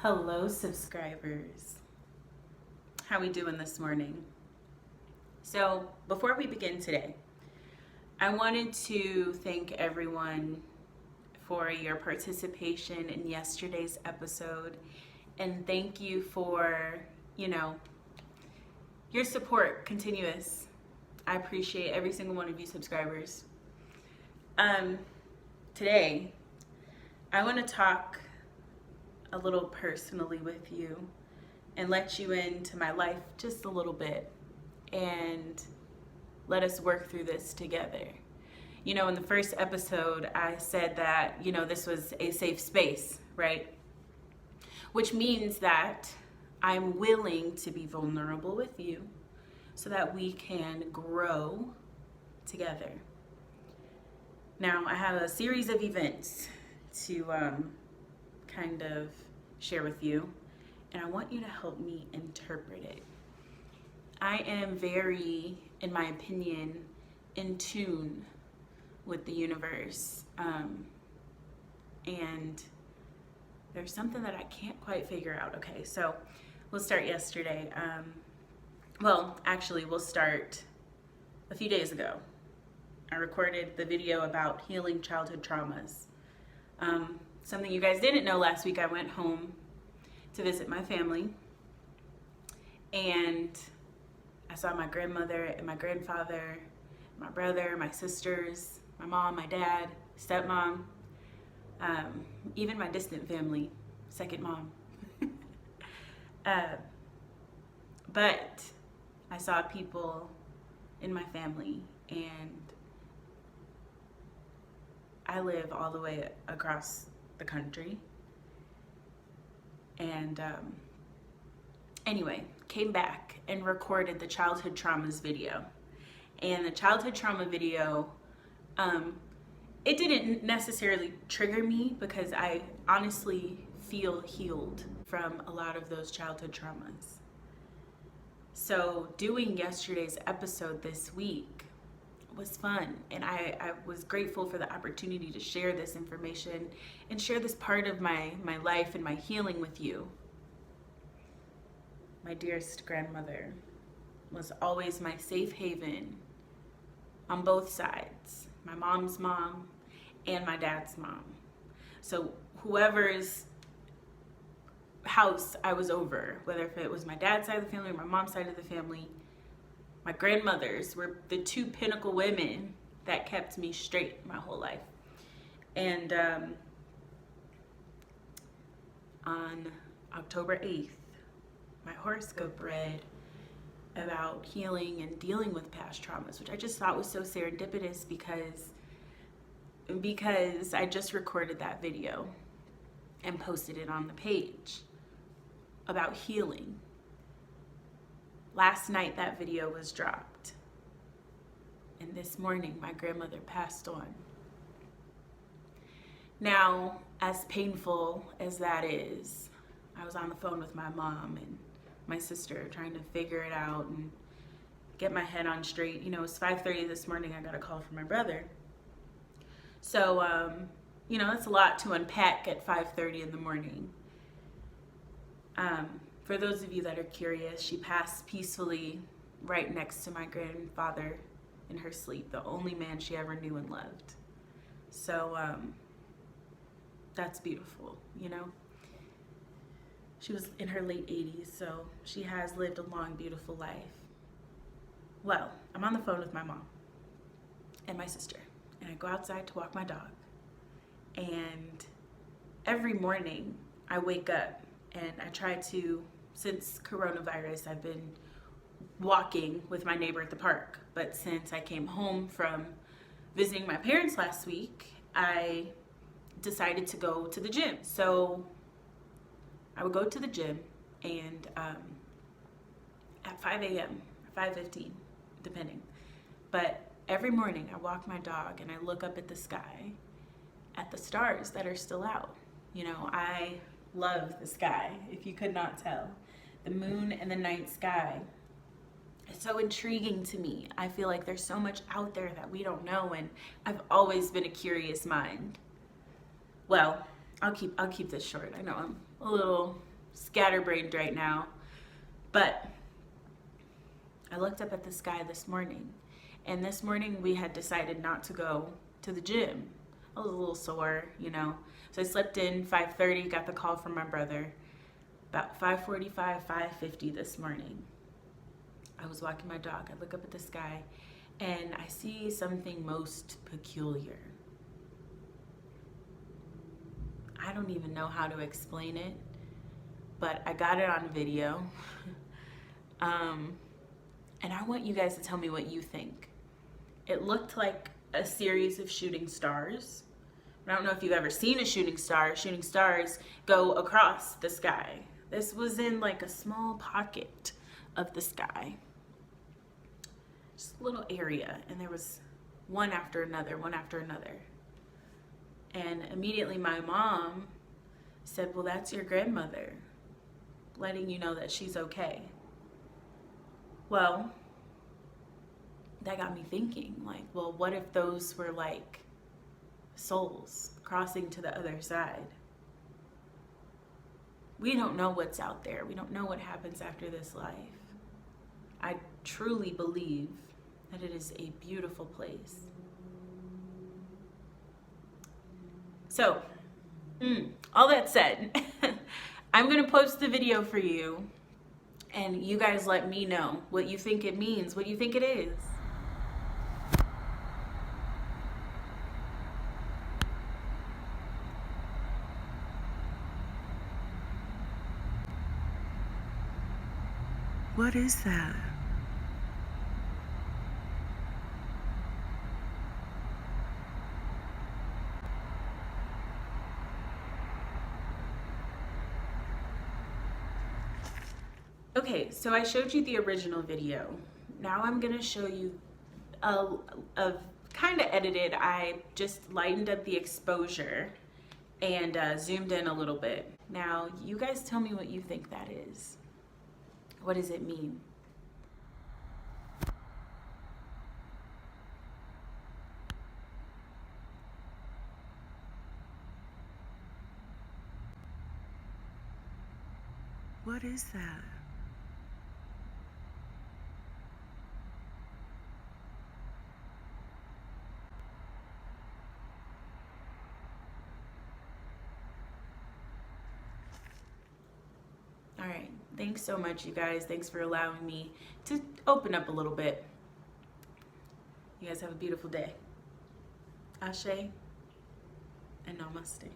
Hello subscribers, how we doing this morning? So before we begin today, I wanted to thank everyone for your participation in yesterday's episode, and thank you for your support continuous. I appreciate every single one of you subscribers. Today I want to talk a little personally with you and let you into my life just a little bit and let us work through this together. In the first episode, I said that, this was a safe space, right? Which means that I'm willing to be vulnerable with you so that we can grow together. Now, I have a series of events to kind of share with you, and I want you to help me interpret it. I am very, in my opinion, in tune with the universe, and there's something that I can't quite figure out. Okay, so we'll start yesterday. We'll start a few days ago. I recorded the video about healing childhood traumas. Something you guys didn't know, last week I went home to visit my family, and I saw my grandmother and my grandfather, my brother, my sisters, my mom, my dad, stepmom, even my distant family, second mom. But I saw people in my family, and I live all the way across the country. And anyway, came back and recorded the childhood traumas video. And the childhood trauma video, it didn't necessarily trigger me because I honestly feel healed from a lot of those childhood traumas. So doing yesterday's episode this week was fun, and I was grateful for the opportunity to share this information and share this part of my life and my healing with you. My dearest grandmother was always my safe haven on both sides, my mom's mom and my dad's mom. So whoever's house I was over, whether if it was my dad's side of the family or my mom's side of the family, my grandmothers were the two pinnacle women that kept me straight my whole life. And on October 8th, my horoscope read about healing and dealing with past traumas, which I just thought was so serendipitous because I just recorded that video and posted it on the page about healing. Last night that video was dropped, and this morning my grandmother passed on. Now, as painful as that is, I was on the phone with my mom and my sister trying to figure it out and get my head on straight. It was 5:30 this morning. I got a call from my brother. So, that's a lot to unpack at 5:30 in the morning. For those of you that are curious, she passed peacefully right next to my grandfather in her sleep, the only man she ever knew and loved. So that's beautiful, She was in her late 80s, so she has lived a long, beautiful life. Well, I'm on the phone with my mom and my sister, and I go outside to walk my dog. And every morning I wake up and I try to, since coronavirus, I've been walking with my neighbor at the park. But since I came home from visiting my parents last week, I decided to go to the gym. So I would go to the gym, and at 5 a.m., 5:15, depending. But every morning I walk my dog and I look up at the sky, at the stars that are still out. I love the sky, if you could not tell. The moon and the night sky. It's so intriguing to me. I feel like there's so much out there that we don't know, and I've always been a curious mind. Well, I'll keep this short. I know I'm a little scatterbrained right now. But I looked up at the sky this morning, and this morning we had decided not to go to the gym. I was a little sore, you know. So I slept in 5:30, got the call from my brother. About 5:45, 5:50 this morning, I was walking my dog. I look up at the sky, and I see something most peculiar. I don't even know how to explain it, but I got it on video. And I want you guys to tell me what you think. It looked like a series of shooting stars. I don't know if you've ever seen a shooting star. Shooting stars go across the sky. This was in like a small pocket of the sky. Just a little area, and there was one after another, one after another. And immediately my mom said, well, that's your grandmother, letting you know that she's okay. Well, that got me thinking, like, well, what if those were like souls crossing to the other side? We don't know what's out there. We don't know what happens after this life. I truly believe that it is a beautiful place. So, all that said, I'm going to post the video for you, and you guys let me know what you think it means, what you think it is. What is that? Okay, so I showed you the original video. Now I'm gonna show you a kind of edited. I just lightened up the exposure and zoomed in a little bit. Now you guys tell me what you think that is. What does it mean? What is that? All right, thanks so much, you guys. Thanks for allowing me to open up a little bit. You guys have a beautiful day. Ashe and namaste.